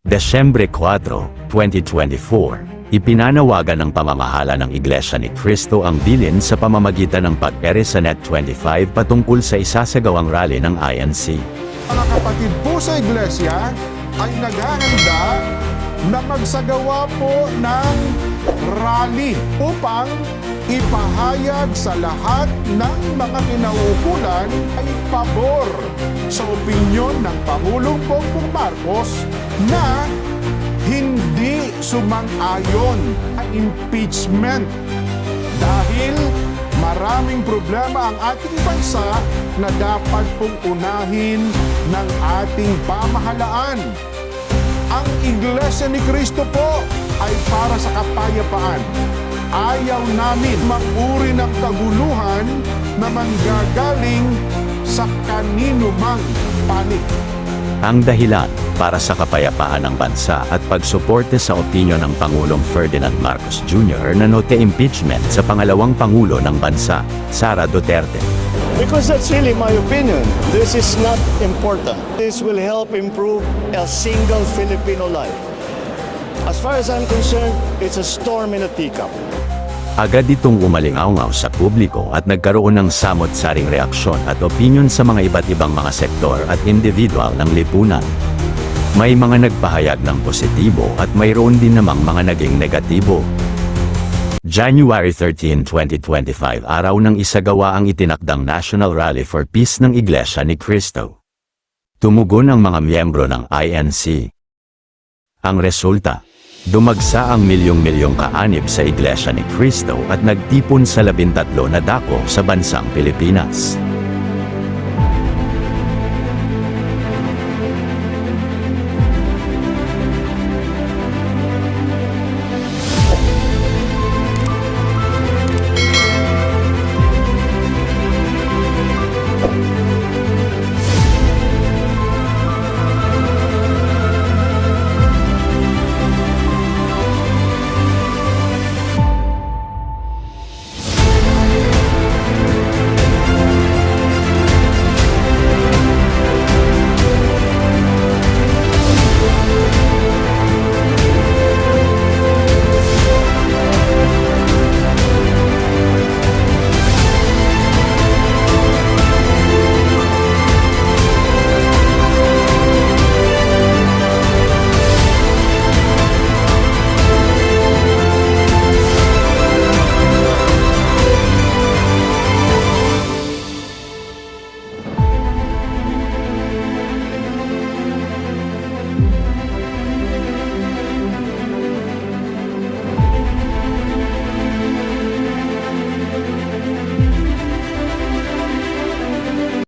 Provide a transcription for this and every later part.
Desyembre 4, 2024, ipinanawagan ng pamamahala ng Iglesia ni Cristo ang bilin sa pamamagitan ng pag-ere sa Net25 patungkol sa isasagawang rally ng INC. Mga kapatid po sa Iglesia ay naghahanda na magsagawa po ng rally upang ipahayag sa lahat ng mga kinauukulan ay pabor sa opinyon ng Pangulong Bongbong Marcos na hindi sumang-ayon ang impeachment dahil maraming problema ang ating bansa na dapat pong unahin ng ating pamahalaan. Ang Iglesia ni Cristo po ay para sa kapayapaan. Ayaw namin mag-uri ng kaguluhan na manggagaling sa kanino mang panig. Ang dahilan para sa kapayapaan ng bansa at pagsuporte sa opinyon ng Pangulong Ferdinand Marcos Jr. na note impeachment sa pangalawang Pangulo ng bansa, Sara Duterte. Because that's really my opinion. This is not important. This will help improve a single Filipino life. As far as I'm concerned, it's a storm in a teacup. Agad itong umalingaw sa publiko at nagkaroon ng samot-saring reaksyon at opinyon sa mga iba't ibang mga sektor at individual ng lipunan. May mga nagpahayag ng positibo at mayroon din namang mga naging negatibo. January 13, 2025, araw ng isagawa ang itinakdang National Rally for Peace ng Iglesia ni Cristo. Tumugon ang mga miyembro ng INC. Ang resulta, dumagsa ang milyong-milyong kaanib sa Iglesia ni Cristo at nagtipon sa 13 na dako sa bansang Pilipinas.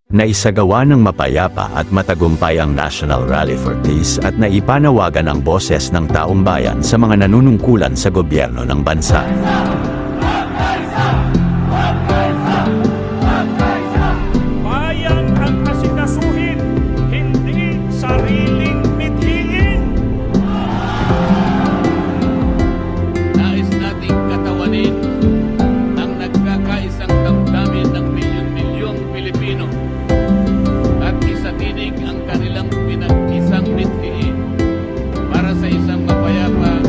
Naisagawa ng mapayapa at matagumpay ang National Rally for Peace at naipanawagan ang boses ng taong bayan sa mga nanunungkulan sa gobyerno ng bansa. Bayan ang asikasuhin, hindi sariling mithiin. Nais nating katawanin ang nagkakaisang damdamin ng milyon-milyong Pilipino at isatinig ang kanilang pinag-isang mithiin para sa isang mapayapa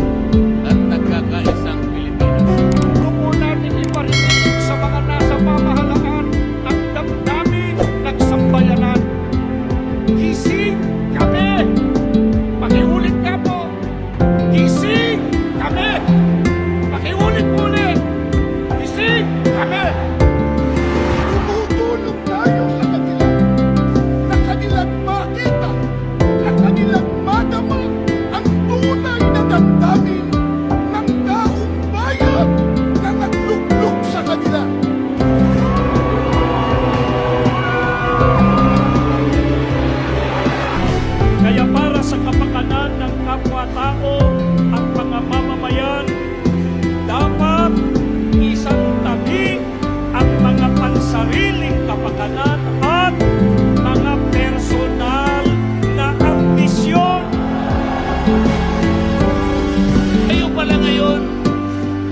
at nagkakaisang Pilipinas. Tupo natin iparinig sa mga nasa pamahalaan ang damdamin ng sambayanan. Gising kami! Pakiulit nga po! Gising kami! Pakiulit-ulit! Gising kami! Tumutulong tayo sa kanila na kanilang makita, na kanilang madama ang tunay na damdamin ng taong bayan na naglukluk sa kanila. Kaya para sa kapakanan ng kapwa-tao, ang mga mamamayan, dapat isang tabi ang mga pansariling kapakanan at mga personal na ambisyon. Kayo pala ngayon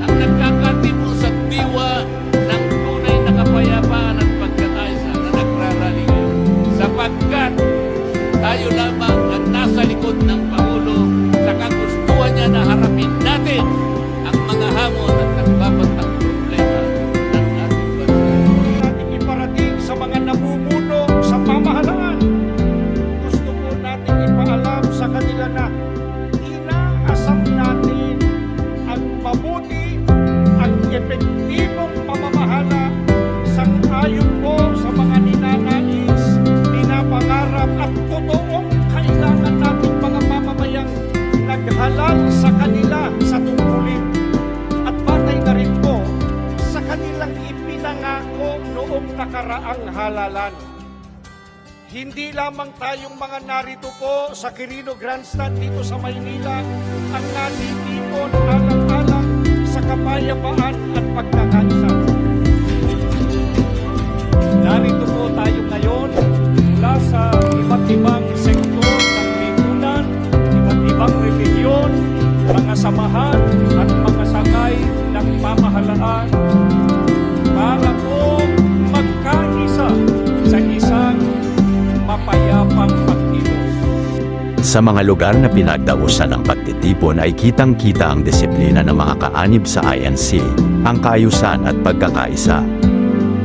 ang nagkakatipo sa diwa ng tunay na kapayapaan at pagkakaisa na nagrarally ngayon. Sapagkat tayo lamang ang nasa likod ng Pangulo totoong kailangan natin mga mamamayang naghalal sa kanila sa tungkulin. At batay na rin po sa kanilang ipinangako noong nakaraang halalan. Hindi lamang tayong mga narito po sa Quirino Grandstand dito sa Maynila ang natitipon alang-alang sa kapayapaan at pagkakaisa. Narito po tayo ngayon mula sa iba't ibang sektor ng lipunan, iba't ibang relihiyon, mga samahan at mga sakay ng pamahalaan para po magkaisa sa isang mapayapang pagkilos. Sa mga lugar na pinagdausan ng pagtitipon ay kitang-kita ang disiplina ng mga kaanib sa INC, ang kaayusan at pagkakaisa.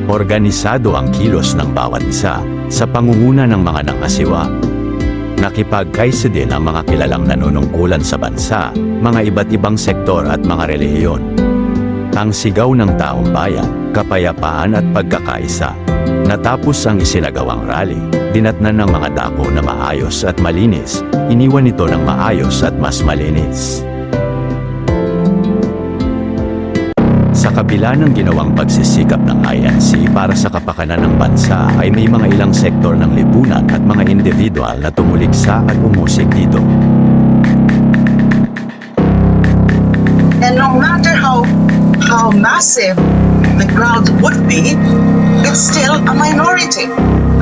Organisado ang kilos ng bawat isa sa pangunguna ng mga nangasiwa. Nakipagkaisa din ang mga kilalang nanunungkulan sa bansa, mga iba't ibang sektor at mga relihiyon. Ang sigaw ng taong bayan, kapayapaan at pagkakaisa. Natapos ang isinagawang rally, dinatnan ng mga dako na maayos at malinis, iniwan ito ng maayos at mas malinis. Sa kabila ng ginawang pagsisikap ng INC para sa kapakanan ng bansa ay may mga ilang sektor ng lipunan at mga individual na tumuligsa at umusig dito. And no matter how massive the crowd would be, it's still a minority.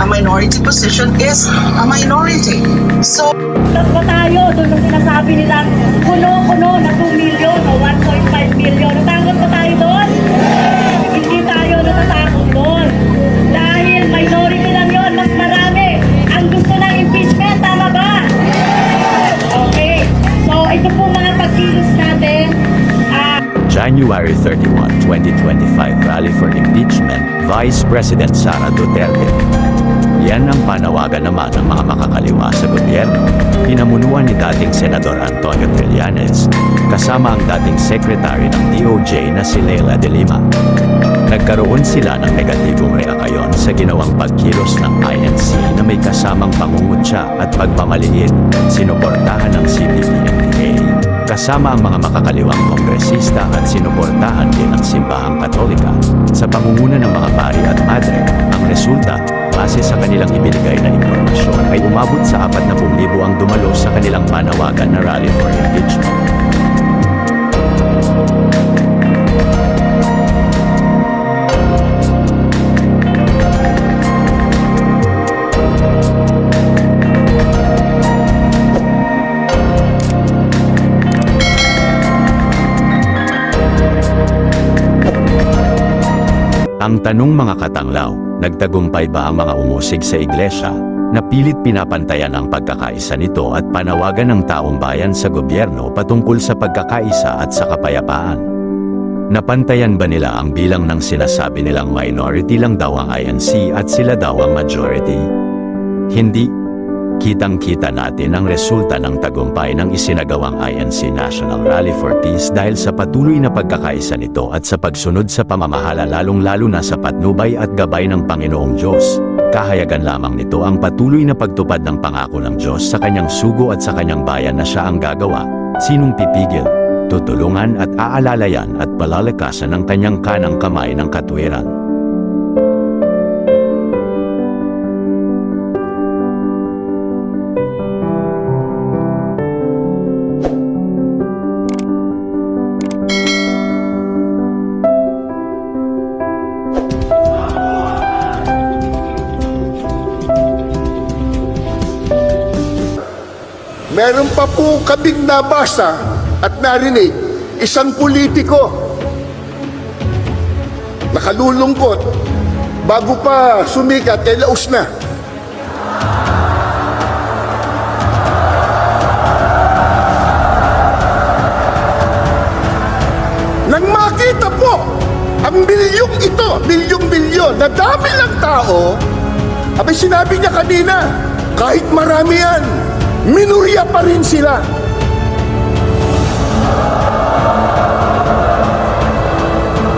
A minority position is a minority. So, Tatlo tayo, doon ang sinasabi nila, kuno-kuno na 2 million o 1.5 million. Natakot pa tayo doon? Hindi tayo natatakot doon. Dahil minority lang yon, mas marami. Ang gusto ng impeachment, tama ba? Okay. So, ito po mga pagkilos natin. January 31, 2025 Rally for Impeachment, Vice President Sara Duterte. Yan ang panawagan naman ng mga makakaliwa sa gobyerno. Pinamunuan ni dating Senador Antonio Trillanes, kasama ang dating Secretary ng DOJ na si Leila de Lima. Nagkaroon sila ng negatibong reaksyon sa ginawang pagkilos ng INC na may kasamang pangungutya at pagpamaliit, sinuportahan ng CPP-MPA, kasama ang mga makakaliwang kongresista at sinuportahan din ng Simbahang Katolika. Sa pangunguna ng mga pari at madre, ang resulta, base sa kanilang ibinigay na impormasyon ay umabot sa 40,000 ang dumalo sa kanilang panawagan na Rally for Impeachment. Ang tanong mga katanglaw, nagtagumpay ba ang mga umusig sa iglesia, na pilit pinapantayan ang pagkakaisa nito at panawagan ng taong bayan sa gobyerno patungkol sa pagkakaisa at sa kapayapaan? Napantayan ba nila ang bilang ng sinasabi nilang minority lang daw ang INC at sila daw ang majority? Hindi. Kitang-kita natin ang resulta ng tagumpay ng isinagawang INC National Rally for Peace dahil sa patuloy na pagkakaisa nito at sa pagsunod sa pamamahala lalong-lalo na sa patnubay at gabay ng Panginoong Diyos. Kahayagan lamang nito ang patuloy na pagtupad ng pangako ng Diyos sa kanyang sugo at sa kanyang bayan na siya ang gagawa. Sinong pipigil, tutulungan at aalalayan at palalakasan ng kanyang kanang kamay ng katwiran. Meron pa po kaming nabasa at narinig isang politiko nakalulungkot bago pa sumikat ay laos na. Nang makita po ang milyong ito, milyong-milyon na dami ng tao, abay sinabi niya kanina, kahit marami yan, minurya pa rin sila.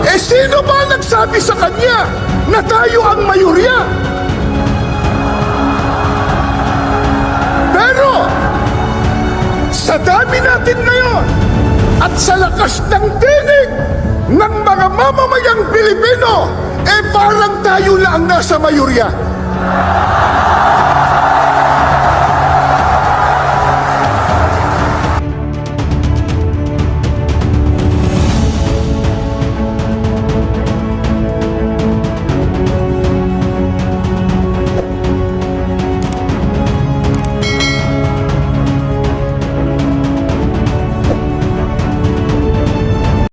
Eh sino ba nagsabi sa kanya na tayo ang mayurya? Pilipino, parang tayo lang nasa mayorya.